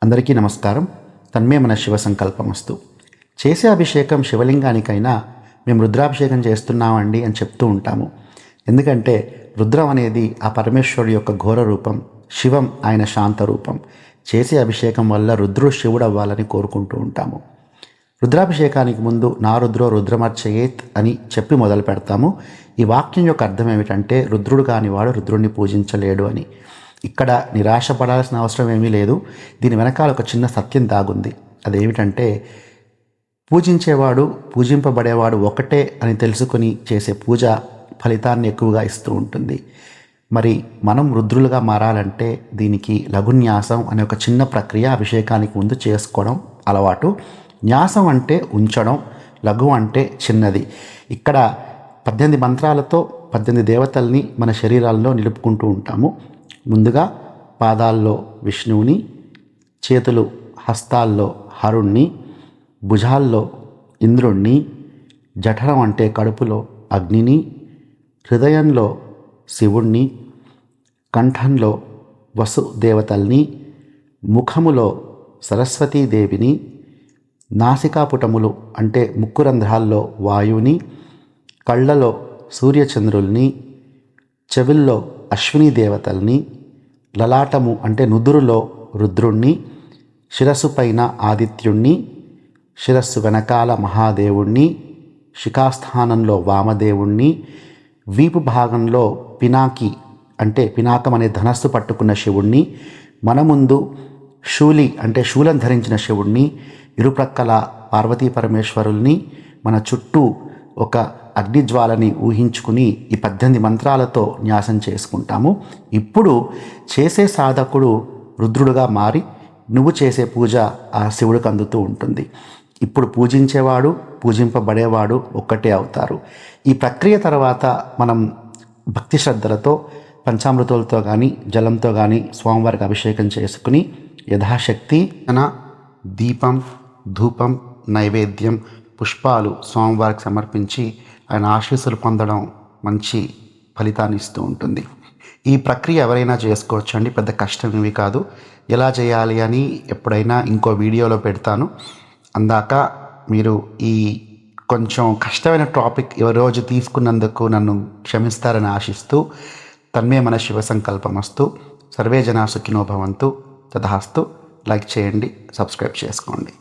అందరికీ నమస్కారం. తన్మే మన శివ సంకల్పమస్తు. చేసే అభిషేకం శివలింగానికైనా మేము రుద్రాభిషేకం చేస్తున్నామండి అని చెప్తూ ఉంటాము. ఎందుకంటే రుద్రం అనేది ఆ పరమేశ్వరుడు యొక్క ఘోర రూపం, శివం ఆయన శాంత రూపం. చేసే అభిషేకం వల్ల రుద్రుడు శివుడు అవ్వాలని కోరుకుంటూ ఉంటాము. రుద్రాభిషేకానికి ముందు నా రుద్రో రుద్రమర్చయేత్ అని చెప్పి మొదలు పెడతాము. ఈ వాక్యం యొక్క అర్థం ఏమిటంటే రుద్రుడు కానివాడు రుద్రుడిని పూజించలేడు అని. ఇక్కడ నిరాశ పడాల్సిన అవసరం ఏమీ లేదు. దీని వెనకాల ఒక చిన్న సత్యం దాగుంది. అదేమిటంటే పూజించేవాడు పూజింపబడేవాడు ఒకటే అని తెలుసుకొని చేసే పూజ ఫలితాన్ని ఎక్కువగా ఇస్తూ ఉంటుంది. మరి మనం రుద్రులుగా మారాలంటే దీనికి లఘున్యాసం అనే ఒక చిన్న ప్రక్రియ అభిషేకానికి ముందు చేసుకోవడం అలవాటు. న్యాసం అంటే ఉంచడం, లఘు అంటే చిన్నది. ఇక్కడ 18 మంత్రాలతో 18 దేవతల్ని మన శరీరాల్లో నిలుపుకుంటూ ఉంటాము. ముందుగా పాదాల్లో విష్ణువుని, చేతులు హస్తాల్లో హరుణ్ణి, భుజాల్లో ఇంద్రుణ్ణి, జఠరం అంటే కడుపులో అగ్నిని, హృదయంలో శివుణ్ణి, కంఠంలో వసుదేవతల్ని, ముఖములో సరస్వతీదేవిని, నాసికాపుటములు అంటే ముక్కు రంధ్రాల్లో వాయువుని, కళ్ళలో సూర్యచంద్రుల్ని, చెవుల్లో అశ్విని దేవతల్ని, లలాటము అంటే నుదురులో రుద్రుణ్ణి, శిరస్సు పైన ఆదిత్యుణ్ణి, శిరస్సు వెనకాల మహాదేవుణ్ణి, శిఖాస్థానంలో వామదేవుణ్ణి, వీపు భాగంలో పినాకి అంటే పినాకం అనే ధనస్సు పట్టుకున్న శివుణ్ణి, మన ముందు శూలి అంటే శూలం ధరించిన శివుణ్ణి, ఇరుప్రక్కల పార్వతీ పరమేశ్వరుల్ని, మన చుట్టూ ఒక అగ్నిజ్వాలని ఊహించుకుని ఈ 18 మంత్రాలతో న్యాసం చేసుకుంటాము. ఇప్పుడు చేసే సాధకుడు రుద్రుడుగా మారి నువ్వు చేసే పూజ ఆ శివుడికి అందుతూ ఉంటుంది. ఇప్పుడు పూజించేవాడు పూజింపబడేవాడు ఒక్కటే అవుతారు. ఈ ప్రక్రియ తర్వాత మనం భక్తి శ్రద్ధలతో పంచామృతాలతో కానీ జలంతో కానీ స్వామివారికి అభిషేకం చేసుకుని యథాశక్తి దీపం, ధూపం, నైవేద్యం, పుష్పాలు స్వామివారికి సమర్పించి ఆయన ఆశీస్సులు పొందడం మంచి ఫలితాన్ని ఇస్తూ ఉంటుంది. ఈ ప్రక్రియ ఎవరైనా చేసుకోవచ్చు అండి, పెద్ద కష్టం ఇవి కాదు. ఎలా చేయాలి అని ఎప్పుడైనా ఇంకో వీడియోలో పెడతాను. అందాక మీరు ఈ కొంచెం కష్టమైన టాపిక్ రోజు తీసుకున్నందుకు నన్ను క్షమిస్తారని ఆశిస్తూ తన్మే మన శివ సంకల్పమస్తు. సర్వే జనా సుఖినో భవంతు. తథాస్తు. లైక్ చేయండి, సబ్స్క్రైబ్ చేసుకోండి.